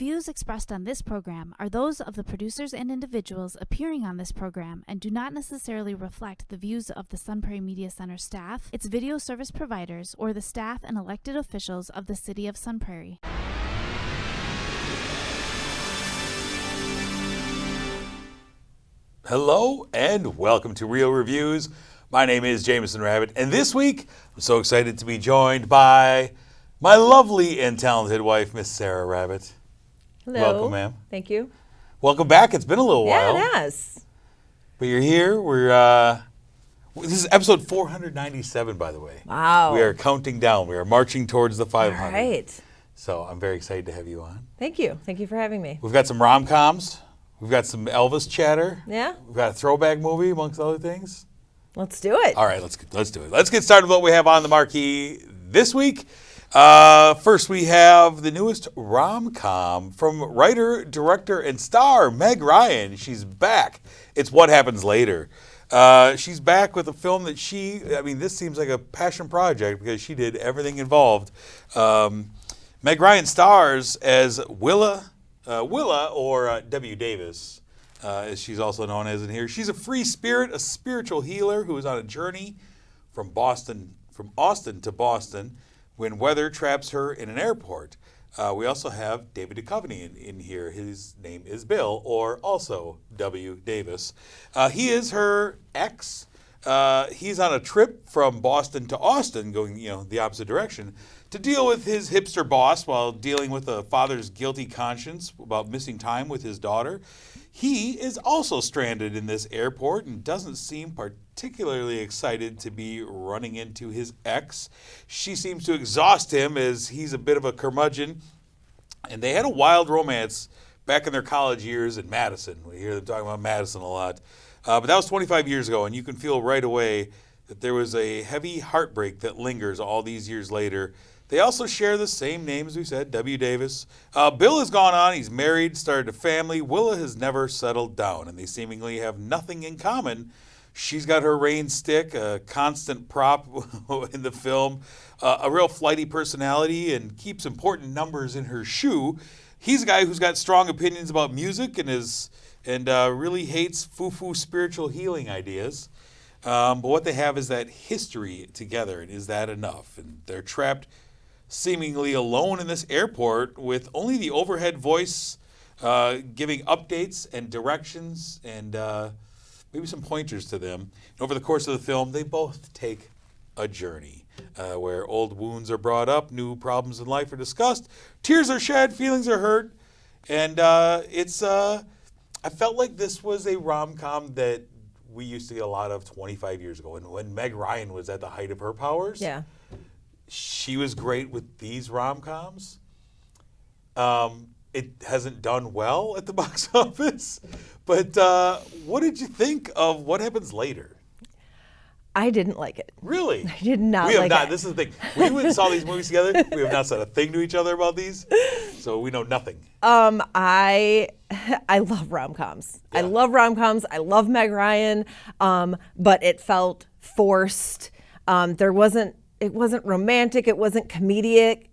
views expressed on this program are those of the producers and individuals appearing on this program and do not necessarily reflect the views of the Sun Prairie Media Center staff, its video service providers, or the staff and elected officials of the City of Sun Prairie. Hello and welcome to Real Reviews. My name is Jameson Rabbitt, and this week I'm so excited to be joined by my lovely and talented wife, Miss Sarah Rabbitt. Hello. Welcome, ma'am. Thank you. Welcome back. It's been a little while. Yeah, it has. But you're here. This is episode 497, by the way. Wow. We are counting down. We are marching towards the 500. All right. So I'm very excited to have you on. Thank you. Thank you for having me. We've got some rom-coms. We've got some Elvis chatter. Yeah. We've got a throwback movie, amongst other things. Let's do it. All right, let's do it. Let's get started with what we have on the marquee this week. First, we have the newest rom-com from writer, director, and star Meg Ryan. She's back. It's What Happens Later. She's back with a film that this seems like a passion project because she did everything involved. Meg Ryan stars as Willa or W. Davis, as she's also known as in here. She's a free spirit, a spiritual healer who is on a journey from Austin to Boston when weather traps her in an airport. We also have David Duchovny in here. His name is Bill, or also W. Davis. He is her ex. He's on a trip from Boston to Austin, going the opposite direction, to deal with his hipster boss while dealing with a father's guilty conscience about missing time with his daughter. He is also stranded in this airport and doesn't seem particularly excited to be running into his ex. She seems to exhaust him as he's a bit of a curmudgeon. And they had a wild romance back in their college years in Madison. We hear them talking about Madison a lot. But that was 25 years ago, and you can feel right away that there was a heavy heartbreak that lingers all these years later. They also share the same name, as we said, W. Davis. Bill has gone on. He's married, started a family. Willa has never settled down, and they seemingly have nothing in common. She's got her rain stick, a constant prop in the film, a real flighty personality, and keeps important numbers in her shoe. He's a guy who's got strong opinions about music and really hates foo-foo spiritual healing ideas. But what they have is that history together, and is that enough? And they're trapped seemingly alone in this airport with only the overhead voice giving updates and directions and maybe some pointers to them. And over the course of the film, they both take a journey where old wounds are brought up, new problems in life are discussed, tears are shed, feelings are hurt, and I felt like this was a rom-com that we used to get a lot of 25 years ago. And when Meg Ryan was at the height of her powers, Yeah. she was great with these rom-coms. It hasn't done well at the box office. But what did you think of What Happens Later? I didn't like it. Really? I did not We have like not. it. This is the thing. We went and saw these movies together. We have not said a thing to each other about these. So we know nothing. I love rom-coms. Yeah. I love rom-coms. I love Meg Ryan. But it felt forced. It wasn't romantic. It wasn't comedic.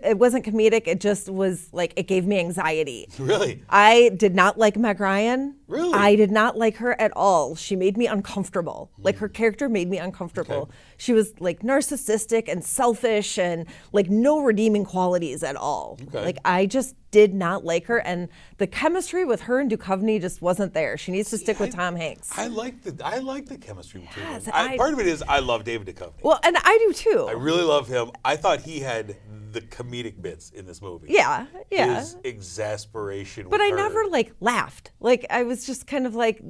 It wasn't comedic. It just was like, it gave me anxiety. Really? I did not like Meg Ryan. Really? I did not like her at all. She made me uncomfortable. Like, her character made me uncomfortable. Okay. She was like narcissistic and selfish and like no redeeming qualities at all. Okay. Like, I just did not like her, and the chemistry with her and Duchovny just wasn't there. She needs to stick with Tom Hanks. I like the chemistry between Yes, them. Part of it is I love David Duchovny. Well, and I do too. I really love him. I thought he had the comedic bits in this movie. Yeah. His exasperation. But with I her. never like laughed. Like, I was just kind of like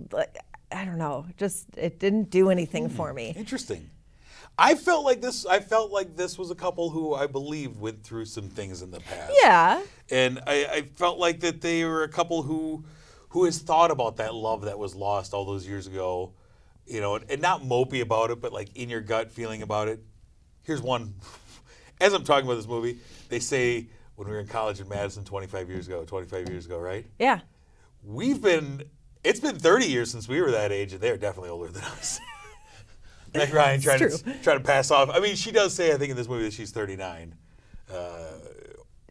I don't know. Just, it didn't do anything for me. Interesting. I felt like this was a couple who I believed went through some things in the past. Yeah. And I felt like that they were a couple who has thought about that love that was lost all those years ago, and not mopey about it, but like in your gut feeling about it. Here's one. As I'm talking about this movie, they say when we were in college in Madison 25 years ago, right? Yeah. It's been 30 years since we were that age, and they're definitely older than us. Meg Ryan trying to pass off. I mean, she does say, I think, in this movie that she's 39.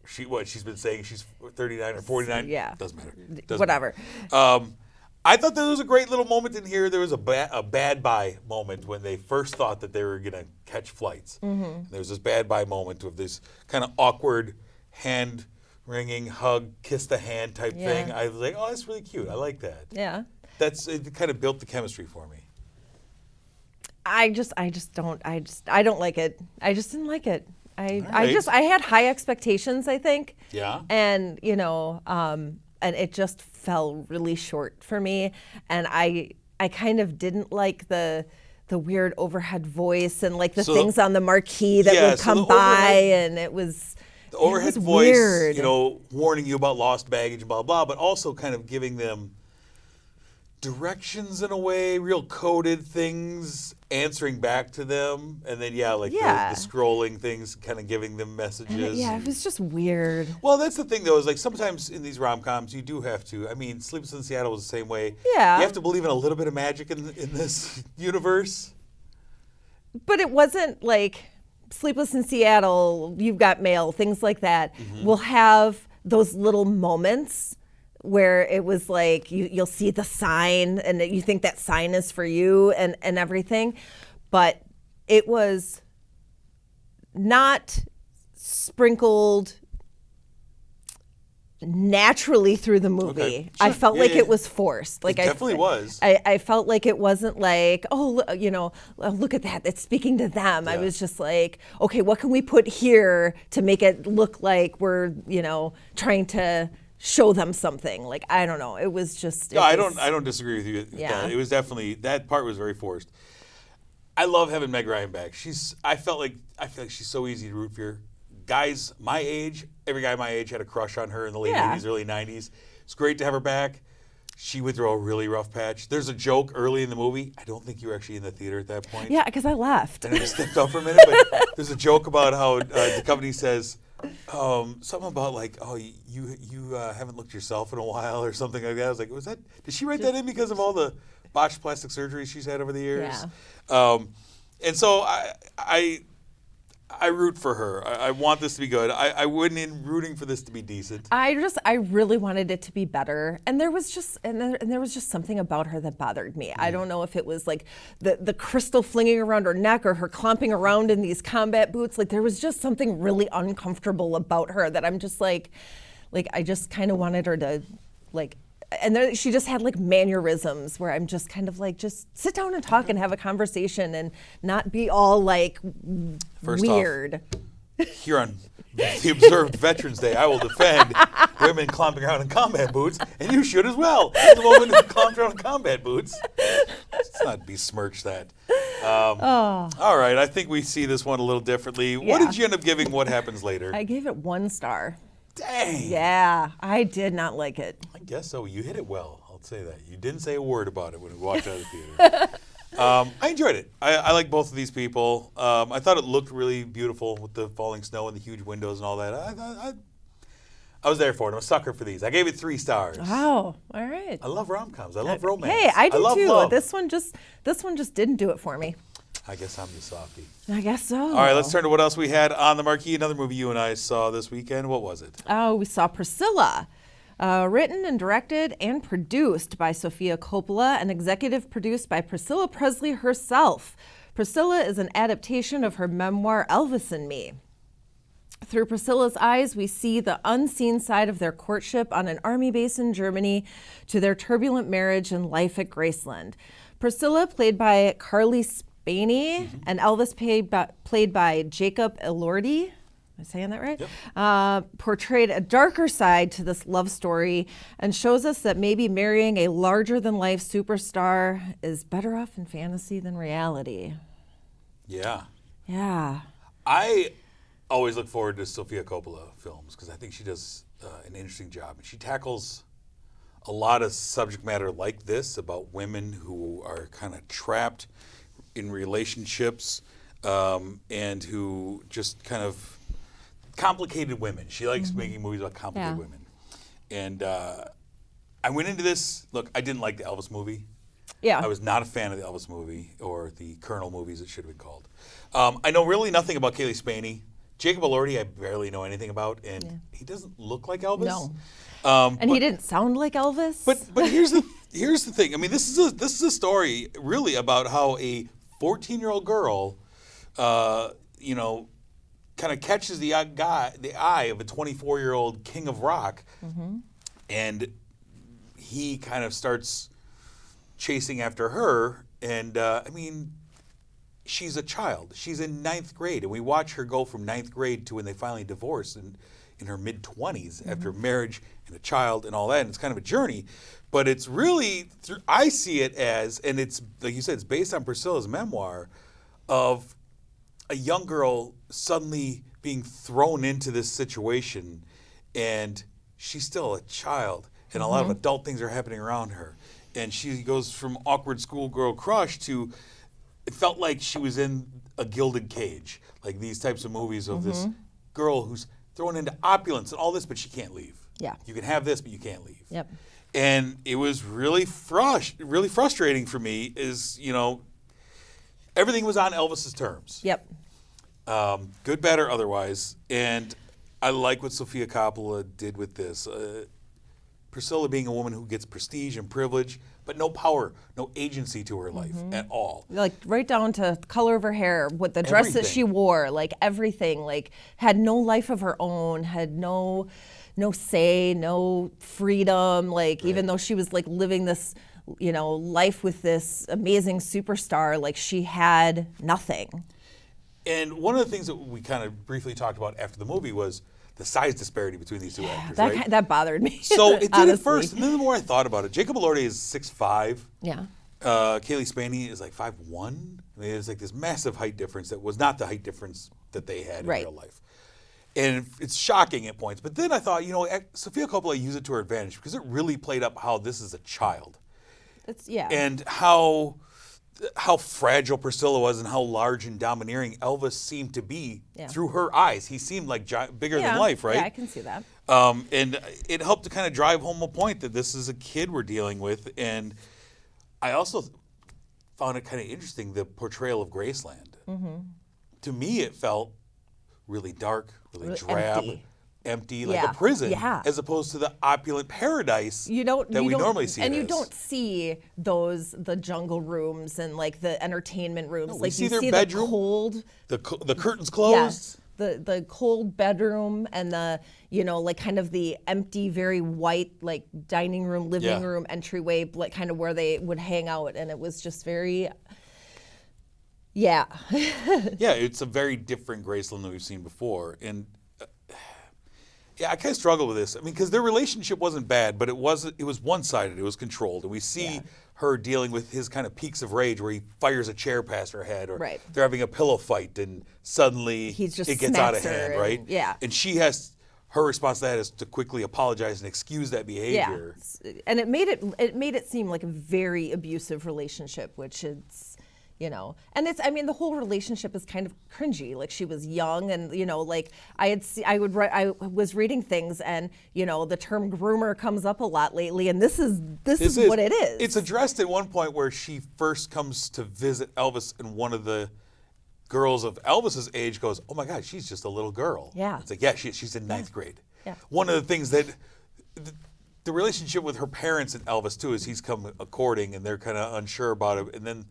She's been saying she's 39 or 49. Yeah. Doesn't matter. Doesn't Whatever. matter. I thought there was a great little moment in here. There was a bad bye moment when they first thought that they were going to catch flights. Mm-hmm. There was this bad bye moment of this kind of awkward hand wringing, hug, kiss the hand type thing. I was like, oh, that's really cute. I like that. Yeah. It kind of built the chemistry for me. I don't like it. I just didn't like it. Right. I had high expectations, I think. Yeah. And, and it just fell really short for me. And I kind of didn't like the weird overhead voice and like the things on the marquee that would come by, and it was the overhead voice, weird. Warning you about lost baggage, blah blah, but also kind of giving them directions in a way, real coded things, answering back to them, and then the scrolling things, kind of giving them messages. It was just weird. Well, that's the thing though, is like sometimes in these rom-coms you do have to. I mean, Sleepless in Seattle was the same way. Yeah. You have to believe in a little bit of magic in this universe. But it wasn't like Sleepless in Seattle, You've Got Mail, things like that. Mm-hmm. Will have those little moments where it was like you'll see the sign and you think that sign is for you and everything. But it was not sprinkled naturally through the movie. Okay. Sure. I felt like it was forced. Like it definitely was. I felt like it wasn't like, look at that, it's speaking to them. Yeah. I was just like, okay, what can we put here to make it look like we're, trying to show them something? Like, I don't know. It was just. No, I don't disagree with you. Yeah. It was definitely, that part was very forced. I love having Meg Ryan back. I feel like she's so easy to root for. Guys my age, every guy my age had a crush on her in the late 80s, early 90s. It's great to have her back. She went through a really rough patch. There's a joke early in the movie. I don't think you were actually in the theater at that point. Yeah, because I left. And I just stepped up for a minute. But there's a joke about how the company says something about like, oh, you haven't looked yourself in a while or something like that. I was like, did she write that in because of all the botched plastic surgery she's had over the years? Yeah. And so I root for her. I want this to be good. I wouldn't in rooting for this to be decent. I really wanted it to be better, and there was just something about her that bothered me. I don't know if it was like the crystal flinging around her neck or her clomping around in these combat boots. Like there was just something really uncomfortable about her that I'm just like I just kind of wanted her to like. And then she just had like mannerisms where I'm just kind of like, just sit down and talk and have a conversation and not be all like weird. Here on the observed Veterans Day, I will defend women clomping around in combat boots, and you should as well. As a woman who clomped around in combat boots. Let's not besmirch that. All right, I think we see this one a little differently. Yeah. What did you end up giving What Happens Later? I gave it 1 star. Dang. Yeah, I did not like it. I guess so. You hit it well. I'll say that. You didn't say a word about it when we walked out of the theater. I enjoyed it. I like both of these people. I thought it looked really beautiful with the falling snow and the huge windows and all that. I was there for it. I'm a sucker for these. I gave it 3 stars. Wow. All right. I love rom-coms. I love romance. Hey, I do too. Love. This one just didn't do it for me. I guess I'm the softie. I guess so. All right, let's turn to what else we had on the marquee. Another movie you and I saw this weekend. What was it? Oh, we saw Priscilla, written and directed and produced by Sofia Coppola and executive produced by Priscilla Presley herself. Priscilla is an adaptation of her memoir, Elvis and Me. Through Priscilla's eyes, we see the unseen side of their courtship on an army base in Germany to their turbulent marriage and life at Graceland. Priscilla, played by Carly Spaney, and Elvis, played by Jacob Elordi. Am I saying that right? Yep. Portrayed a darker side to this love story and shows us that maybe marrying a larger-than-life superstar is better off in fantasy than reality. Yeah. Yeah. I always look forward to Sofia Coppola films because I think she does an interesting job. She tackles a lot of subject matter like this about women who are kind of trapped in relationships and who just kind of complicated women. She likes making movies about complicated women. And I went into this, look, I didn't like the Elvis movie. Yeah. I was not a fan of the Elvis movie or the Colonel movies, it should have been called. I know really nothing about Kaylee Spaney. Jacob Elordi, I barely know anything about, and he doesn't look like Elvis. No. And he didn't sound like Elvis. But here's the thing. I mean, this is a story really about how a 14-year-old girl, kind of catches the eye of a 24-year-old king of rock, and he kind of starts chasing after her. And I mean, she's a child. She's in 9th grade, and we watch her go from 9th grade to when they finally divorce in her mid-20s after marriage and a child and all that. And it's kind of a journey, but it's really, I see it as, and it's like you said, it's based on Priscilla's memoir of a young girl suddenly being thrown into this situation, and she's still a child, and a lot of adult things are happening around her. And she goes from awkward schoolgirl crush to, it felt like she was in a gilded cage, like these types of movies of this girl who's thrown into opulence and all this, but she can't leave. Yeah. You can have this, but you can't leave. Yep. And it was really frustrating for me is, everything was on Elvis's terms. Yep. Good, bad, or otherwise. And I like what Sofia Coppola did with this. Priscilla being a woman who gets prestige and privilege, but no power, no agency to her life at all. Like right down to color of her hair, what the dress that she wore, like everything, like had no life of her own, had no say, no freedom. Like even though she was like living this, life with this amazing superstar, like she had nothing. And one of the things that we kind of briefly talked about after the movie was the size disparity between these two actors, right? That bothered me. So it did at first, and then the more I thought about it, Jacob Elordi is 6'5". Yeah. Kaylee Spaney is like 5'1". I mean, there's like this massive height difference that was not the height difference that they had in real life. And it's shocking at points. But then I thought, Sofia Coppola used it to her advantage because it really played up how this is a child. And how fragile Priscilla was and how large and domineering Elvis seemed to be through her eyes. He seemed like bigger than life, right? Yeah, I can see that. And it helped to kind of drive home a point that this is a kid we're dealing with. And I also found it kind of interesting, the portrayal of Graceland. To me, it felt really dark, really drab. Empty, like a prison, as opposed to the opulent paradise that we normally see. And you don't see the jungle rooms and like the entertainment rooms. No, like see you their see bedroom, the curtains closed. The cold bedroom and the like kind of the empty, very white like dining room, living room entryway, like kind of where they would hang out, and it was just very. It's a very different Graceland than we've seen before, and. I kind of struggle with this. I mean, because their relationship wasn't bad, but it was one-sided. It was controlled. And we see her dealing with his kind of peaks of rage where he fires a chair past her head, or they're having a pillow fight and suddenly it gets out of hand, right? And her response to that is to quickly apologize and excuse that behavior. And it made it seem like a very abusive relationship, which it's and it's, the whole relationship is kind of cringy. Like she was young and, like I was reading things and, the term groomer comes up a lot lately, and this is what it is. It's addressed at one point where she first comes to visit Elvis, and one of the girls of Elvis's age goes, "Oh my God, she's just a little girl." Yeah. It's like, she's in 9th grade. Yeah. One of the things that the relationship with her parents and Elvis too is he's come courting and they're kind of unsure about it, and then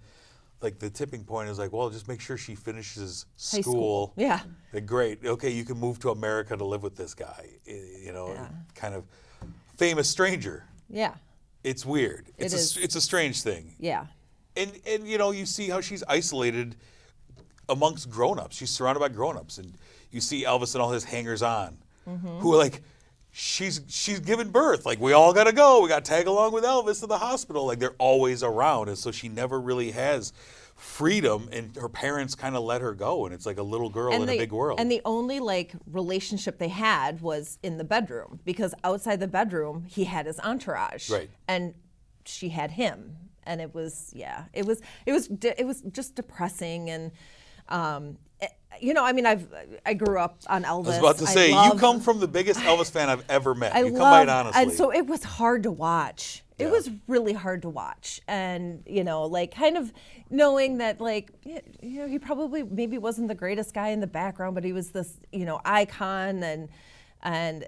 like the tipping point is like, well, just make sure she finishes school. Yeah. Like, great. Okay, you can move to America to live with this guy. Kind of famous stranger. Yeah. It's weird. It's a strange thing. Yeah. And you see how she's isolated amongst grown-ups. She's surrounded by grown-ups, and you see Elvis and all his hangers-on who are like, she's given birth. Like, we all got to go. We got to tag along with Elvis to the hospital. Like, they're always around. And so she never really has freedom, and her parents kind of let her go. And it's like a little girl in a big world. And the only, relationship they had was in the bedroom, because outside the bedroom, he had his entourage. Right. And she had him. And it was just depressing. And, I grew up on Elvis. I was about to say, you come from the biggest Elvis fan I've ever met. You come by it honestly. And so it was hard to watch. It was really hard to watch. And, like kind of knowing that like, he probably maybe wasn't the greatest guy in the background, but he was this, icon and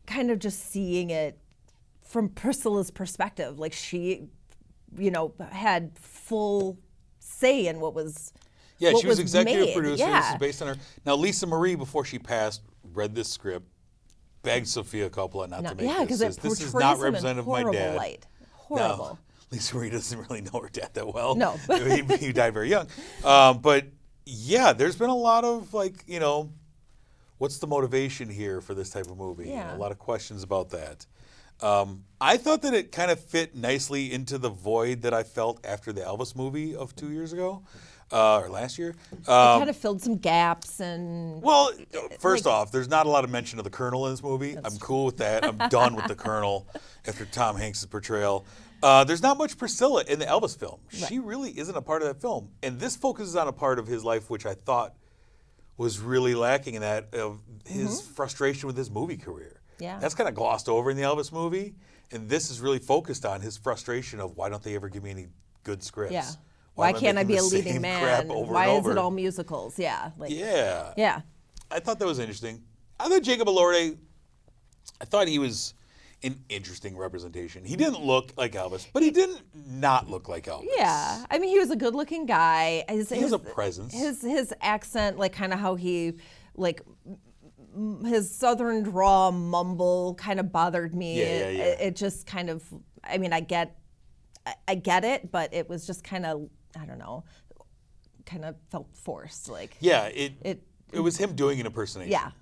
kind of just seeing it from Priscilla's perspective. Like she, had full say in what was Yeah, what she was executive made. producer. Yeah. This is based on her. Now, Lisa Marie, before she passed, read this script, begged Sofia Coppola not to make Yeah, because this. it This is portrays not him in representative of my horrible dad. light. Horrible. No, Lisa Marie doesn't really know her dad that well. No. he died very young. But yeah, there's been a lot of like, what's the motivation here for this type of movie? Yeah. A lot of questions about that. I thought that it kind of fit nicely into the void that I felt after the Elvis movie of 2 years ago, or last year. It kind of filled some gaps and. Well, first off, there's not a lot of mention of the Colonel in this movie. I'm cool with that. I'm done with the Colonel after Tom Hanks' portrayal. There's not much Priscilla in the Elvis film. Right. She really isn't a part of that film. And this focuses on a part of his life which I thought was really lacking in that, of his frustration with his movie career. Yeah. That's kind of glossed over in the Elvis movie. And this is really focused on his frustration of why don't they ever give me any good scripts? Yeah. Why am can't I making be a the leading same man? crap over Why and is it over? all musicals? Yeah. Like, Yeah. Yeah. I thought that was interesting. I thought Jacob Elordi, I thought he was an interesting representation. He didn't look like Elvis, but he didn't not look like Elvis. Yeah. I mean, he was a good-looking guy. He has a presence. His accent, like kind of how he, like, his southern drawl mumble kind of bothered me. Yeah. It just kind of, I mean, I get it, but it was just kind of, I don't know, kind of felt forced. Like, Yeah, it was him doing an impersonation. yeah.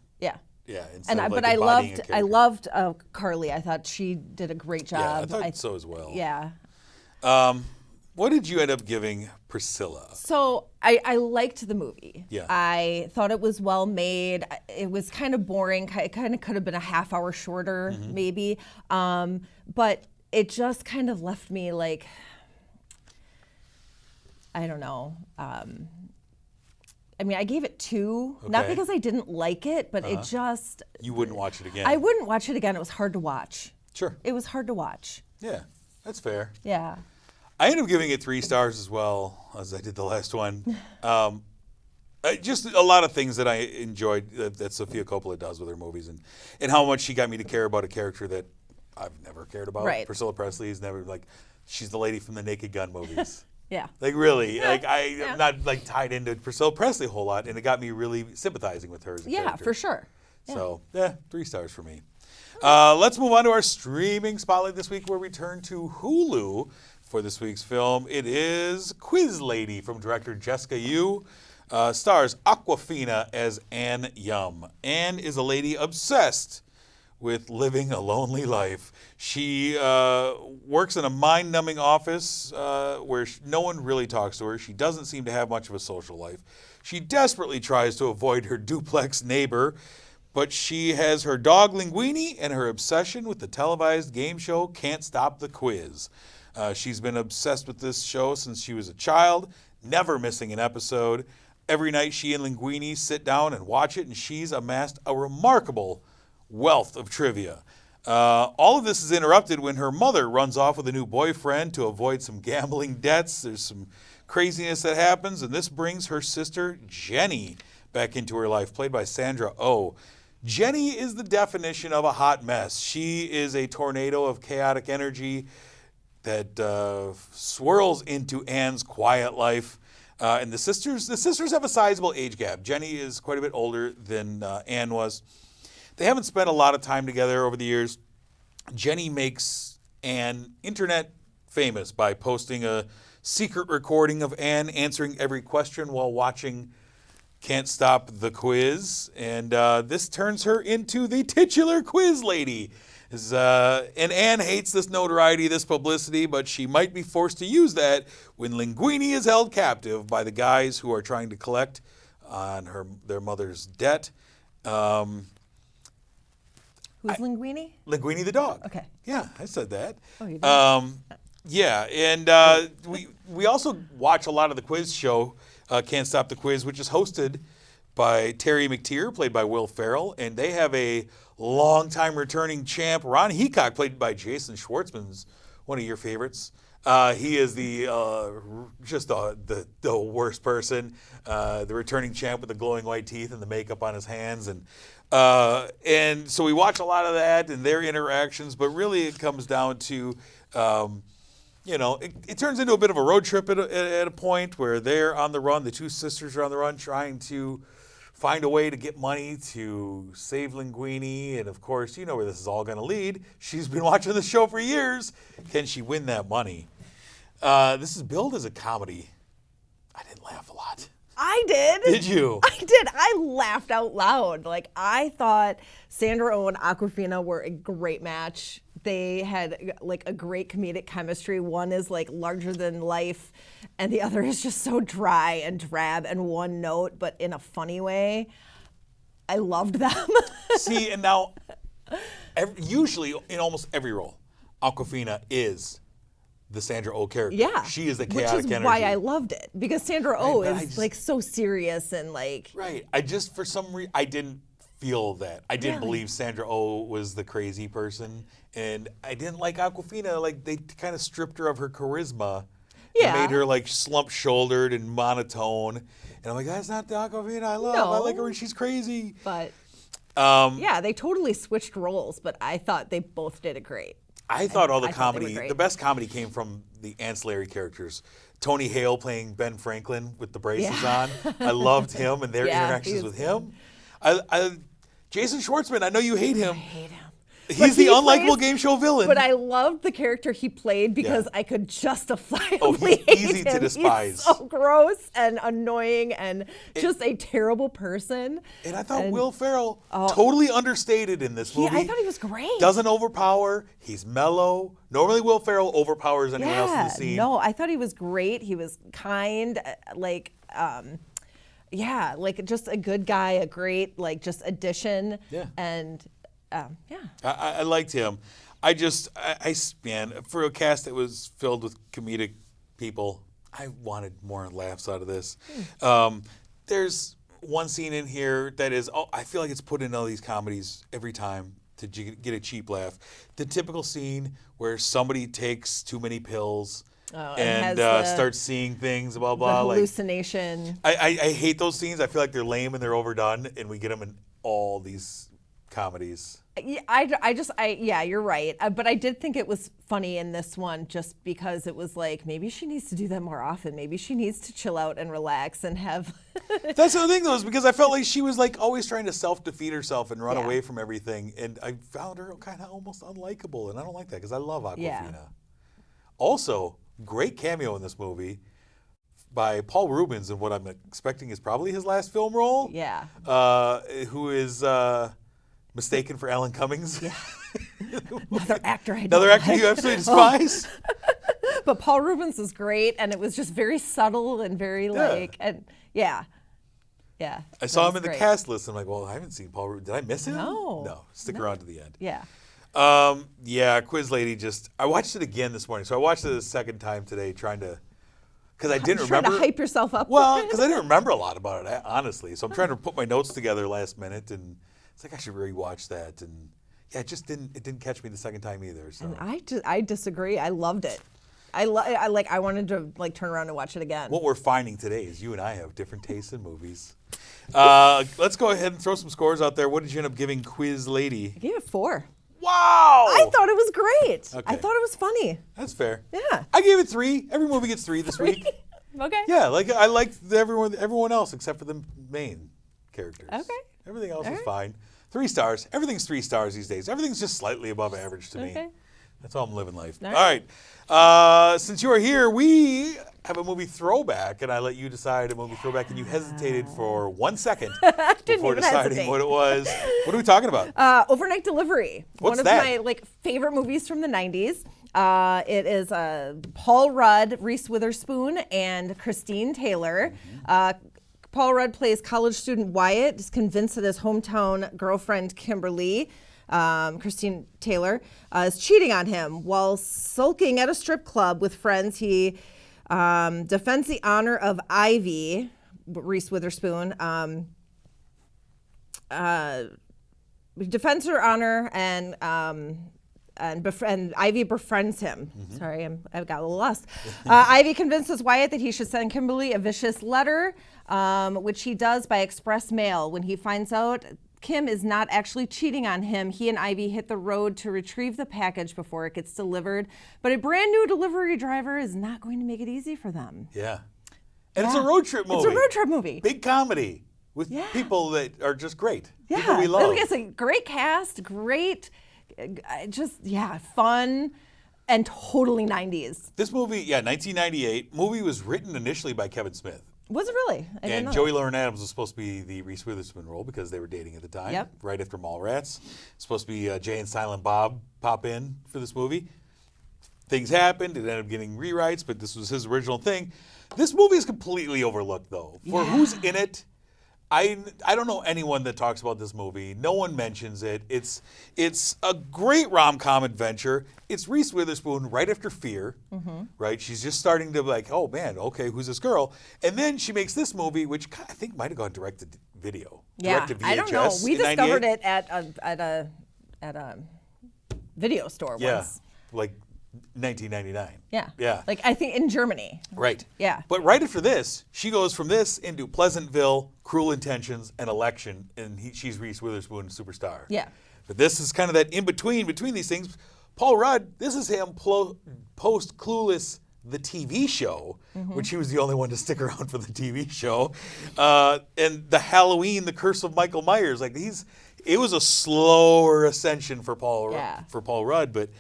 Yeah. And Of, but like, I embodying a loved character. Carly. I thought she did a great Yeah, I job. thought so as well. Yeah. What did you end up giving Priscilla? So I liked the movie. Yeah. I thought it was well made. It was kind of boring. It kind of could have been a half hour shorter, maybe. But it just kind of left me like, I don't know. I mean, I gave it 2, not Okay. because I didn't like it, but it just, You wouldn't watch it again. I wouldn't watch it again. It was hard to watch. Sure. It was hard to watch. Yeah, that's fair. Yeah. I ended up giving it 3 stars as well, as I did the last one. Just a lot of things that I enjoyed that Sofia Coppola does with her movies, and how much she got me to care about a character that I've never cared about. Right. Priscilla Presley is never like, she's the lady from the Naked Gun movies. Yeah. Like really, like I'm not like tied into Priscilla Presley a whole lot, and it got me really sympathizing with her as a Yeah, character. for sure. So, 3 stars for me. Let's move on to our streaming spotlight this week, where we turn to Hulu for this week's film. It is Quiz Lady from director Jessica Yu. Stars Awkwafina as Ann Yum. Ann is a lady obsessed with living a lonely life. She works in a mind-numbing office where no one really talks to her. She doesn't seem to have much of a social life. She desperately tries to avoid her duplex neighbor, but she has her dog Linguini and her obsession with the televised game show Can't Stop the Quiz. She's been obsessed with this show since she was a child, never missing an episode. Every night she and Linguini sit down and watch it, and she's amassed a remarkable wealth of trivia. All of this is interrupted when her mother runs off with a new boyfriend to avoid some gambling debts. There's some craziness that happens, and this brings her sister Jenny back into her life, played by Sandra Oh. Jenny is the definition of a hot mess. She is a tornado of chaotic energy that swirls into Anne's quiet life. And the sisters have a sizable age gap. Jenny is quite a bit older than Anne was. They haven't spent a lot of time together over the years. Jenny makes Anne internet famous by posting a secret recording of Anne answering every question while watching Can't Stop the Quiz. And this turns her into the titular quiz lady. And Anne hates this notoriety, this publicity, but she might be forced to use that when Linguini is held captive by the guys who are trying to collect on their mother's debt. Who's Linguini? Linguini the dog. Okay. Yeah, I said that. Oh, you did? Yeah, and we also watch a lot of the quiz show, Can't Stop the Quiz, which is hosted by Terry McTeer, played by Will Ferrell, and they have a longtime returning champ, Ron Heacock, played by Jason Schwartzman's one of your favorites. He is just the worst person, the returning champ with the glowing white teeth and the makeup on his hands, and so we watch a lot of that and their interactions. But really, it comes down to, it turns into a bit of a road trip at a point where they're on the run. The two sisters are on the run, trying to find a way to get money to save Linguini. And of course, you know where this is all going to lead. She's been watching the show for years. Can she win that money? This is billed as a comedy. I didn't laugh a lot. I did. Did you? I did. I laughed out loud. Like, I thought Sandra Oh and Awkwafina were a great match. They had like a great comedic chemistry. One is like larger than life, and the other is just so dry and drab and one note, but in a funny way. I loved them. See, and now, usually in almost every role, Awkwafina is the Sandra Oh character. Yeah. She is the chaotic energy. Which is why I loved it. Because Sandra Oh is like so serious and like... Right. For some reason, I didn't feel that. I didn't believe Sandra Oh was the crazy person. And I didn't like Awkwafina. Like, they kind of stripped her of her charisma. Yeah. And made her like slump-shouldered and monotone. And I'm like, that's not the Awkwafina I love. No. I like her when she's crazy. But, yeah, they totally switched roles. But I thought they both did it great. I thought all the I thought they were comedy, great. the best comedy came from the ancillary characters. Tony Hale playing Ben Franklin with the braces on. I loved him and their interactions with him. Jason Schwartzman, I know you hate him. I hate him. He's the unlikable game show villain. But I loved the character he played because I could justifiably he's hate easy him. to despise. He's so gross and annoying and just a terrible person. And I thought Will Ferrell totally understated in this movie. I thought he was great. Doesn't overpower. He's mellow. Normally Will Ferrell overpowers anyone else in the scene. No, I thought he was great. He was kind, like just a good guy, a great just addition. Yeah. And I liked him. I man, for a cast that was filled with comedic people, I wanted more laughs out of this. There's one scene in here that is, I feel like it's put in all these comedies every time to get a cheap laugh. The typical scene where somebody takes too many pills and starts seeing things, blah, blah. The hallucination. I hate those scenes. I feel like they're lame and they're overdone, and we get them in all these comedies. Yeah, you're right. But I did think it was funny in this one just because it was like, maybe she needs to do that more often. Maybe she needs to chill out and relax and have... That's the thing, though, is because I felt like she was like always trying to self-defeat herself and run away from everything. And I found her kind of almost unlikable. And I don't like that because I love Awkwafina. Yeah. Also, great cameo in this movie by Paul Rubens in what I'm expecting is probably his last film role. Yeah. Who is... mistaken for Alan Cummings. Yeah. Another actor you absolutely despise. But Paul Rubens was great, and it was just very subtle and very Yeah. I saw him in the cast list. I'm like, well, I haven't seen Paul Rubens. Did I miss him? No. Stick around to the end. Yeah. Quiz Lady I watched it again this morning. So I watched it a second time today because I didn't remember. Trying to hype yourself up. Well, because I didn't remember a lot about it, honestly. So I'm trying to put my notes together last minute, and it's like I should rewatch that, and it didn't catch me the second time either. So. And I disagree. I loved it. I wanted to turn around and watch it again. What we're finding today is you and I have different tastes in movies. Let's go ahead and throw some scores out there. What did you end up giving Quiz Lady? I gave it 4. Wow! I thought it was great. Okay. I thought it was funny. That's fair. Yeah. I gave it 3. Every movie gets 3 this week. Okay. Yeah, I liked everyone else except for the main characters. Okay. Everything else is fine. 3 stars. Everything's 3 stars these days. Everything's just slightly above average to me. That's how I'm living life. All right. Since you are here, we have a movie throwback, and I let you decide a movie throwback, and you hesitated for 1 second before deciding what it was. What are we talking about? Overnight Delivery. What's one of that? my favorite movies from the 90s. It is Paul Rudd, Reese Witherspoon, and Christine Taylor. Paul Rudd plays college student Wyatt, is convinced that his hometown girlfriend Kimberly, Christine Taylor, is cheating on him. While sulking at a strip club with friends, he defends the honor of Ivy, Reese Witherspoon. Defends her honor and and Ivy befriends him. Sorry, I've got a little lost. Ivy convinces Wyatt that he should send Kimberly a vicious letter, which he does by express mail. When he finds out Kim is not actually cheating on him, he and Ivy hit the road to retrieve the package before it gets delivered. But a brand new delivery driver is not going to make it easy for them. Yeah. And it's a road trip movie. It's a road trip movie. Big comedy with people that are just great. Yeah. People we love. It's a great cast, fun, and totally 90s. This movie, 1998. Movie was written initially by Kevin Smith. Was it really? I didn't know Joey that. Lauren Adams was supposed to be the Reese Witherspoon role because they were dating at the time. Yep. Right after Mallrats. It's supposed to be Jay and Silent Bob pop in for this movie. Things happened. It ended up getting rewrites, but this was his original thing. This movie is completely overlooked, though. For who's in it, I don't know anyone that talks about this movie. No one mentions it. It's a great rom-com adventure. It's Reese Witherspoon right after Fear, right? She's just starting to be like, oh man, okay, who's this girl? And then she makes this movie, which I think might have gone direct to video. Yeah, direct to VHS I don't know. We in discovered 98. it at a video store once. Like 1999. Yeah. Like I think in Germany. Right. Yeah. But right after this, she goes from this into Pleasantville, Cruel Intentions, and Election, and she's Reese Witherspoon, superstar. Yeah. But this is kind of that in between these things. Paul Rudd, this is him post Clueless, the TV show, which he was the only one to stick around for the TV show, and the Halloween, The Curse of Michael Myers. Like it was a slower ascension for Paul Rudd, but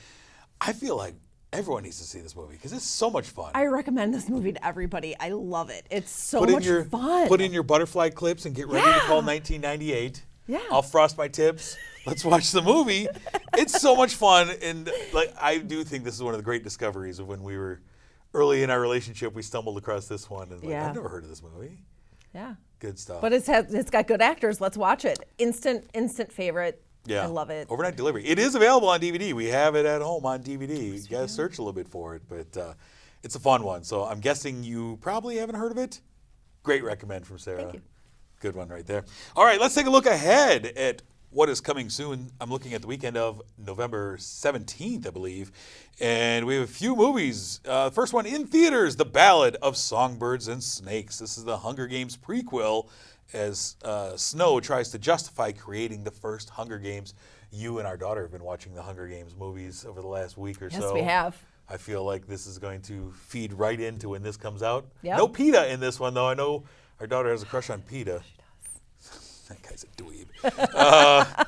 I feel like everyone needs to see this movie because it's so much fun. I recommend this movie to everybody. I love it. It's so much fun. Put in your butterfly clips and get ready to call 1998. Yeah. I'll frost my tips. Let's watch the movie. It's so much fun, and like I do think this is one of the great discoveries of when we were early in our relationship. We stumbled across this one, and I've never heard of this movie. Yeah. Good stuff. But it's got good actors. Let's watch it. Instant favorite. Yeah. I love it. Overnight delivery. It is available on DVD. We have it at home on DVD. You got to search a little bit for it, but it's a fun one. So I'm guessing you probably haven't heard of it. Great recommend from Sarah. Thank you. Good one right there. All right, let's take a look ahead at what is coming soon. I'm looking at the weekend of November 17th, I believe. And we have a few movies. First one in theaters, The Ballad of Songbirds and Snakes. This is the Hunger Games prequel as Snow tries to justify creating the first Hunger Games. You and our daughter have been watching the Hunger Games movies over the last week or so. Yes, we have. I feel like this is going to feed right into when this comes out. Yep. No PETA in this one, though. I know our daughter has a crush on PETA. She does. That guy's a dweeb.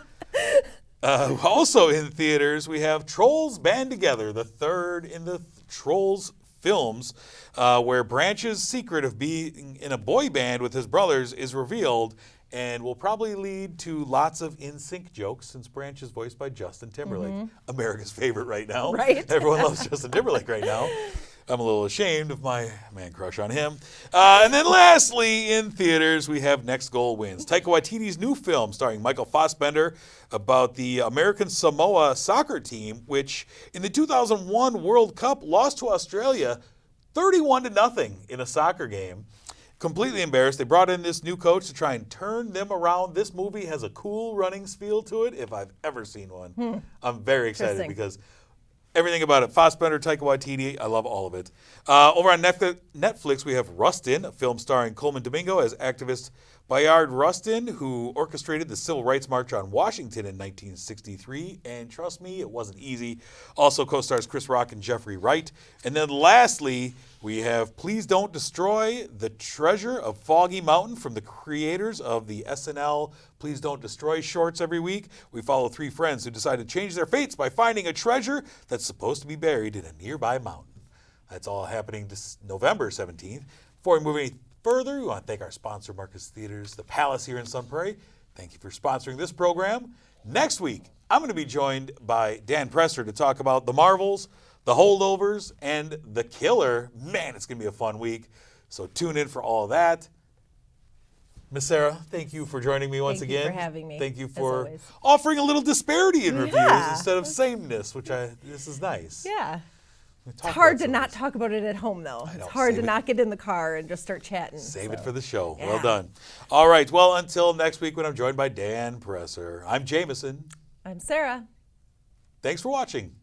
Also in theaters, we have Trolls Band Together, the third in the Trolls films, where Branch's secret of being in a boy band with his brothers is revealed and will probably lead to lots of in-sync jokes since Branch is voiced by Justin Timberlake, America's favorite right now. Right. Everyone loves Justin Timberlake right now. I'm a little ashamed of my man crush on him. And then lastly, in theaters, we have Next Goal Wins, Taika Waititi's new film starring Michael Fassbender about the American Samoa soccer team, which in the 2001 World Cup lost to Australia 31-0 in a soccer game. Completely embarrassed. They brought in this new coach to try and turn them around. This movie has a cool running feel to it if I've ever seen one. I'm very excited because everything about it. Fassbender, Taika Waititi, I love all of it. Over on Netflix, we have Rustin, a film starring Coleman Domingo as activist Bayard Rustin, who orchestrated the Civil Rights March on Washington in 1963. And trust me, it wasn't easy. Also co-stars Chris Rock and Jeffrey Wright. And then lastly, we have Please Don't Destroy the Treasure of Foggy Mountain from the creators of the SNL Please Don't Destroy shorts every week. We follow three friends who decide to change their fates by finding a treasure that's supposed to be buried in a nearby mountain. That's all happening this November 17th. Before we move any further, we want to thank our sponsor, Marcus Theaters, The Palace here in Sun Prairie. Thank you for sponsoring this program. Next week, I'm going to be joined by Dan Presser to talk about The Marvels, The Holdovers, and The Killer. Man, it's going to be a fun week. So tune in for all of that. Miss Sarah, thank you for joining me once again. Thank you for having me. Thank you as for always. offering a little disparity in reviews Yeah. instead of sameness, which this is nice. Yeah. We It's talk hard about to not some talk about it at home, though. know. It's hard Save to it. not get in the car and just start chatting. Save it so. for the show. Yeah. Well done. All right. Well, until next week when I'm joined by Dan Presser, I'm Jameson. I'm Sarah. Thanks for watching.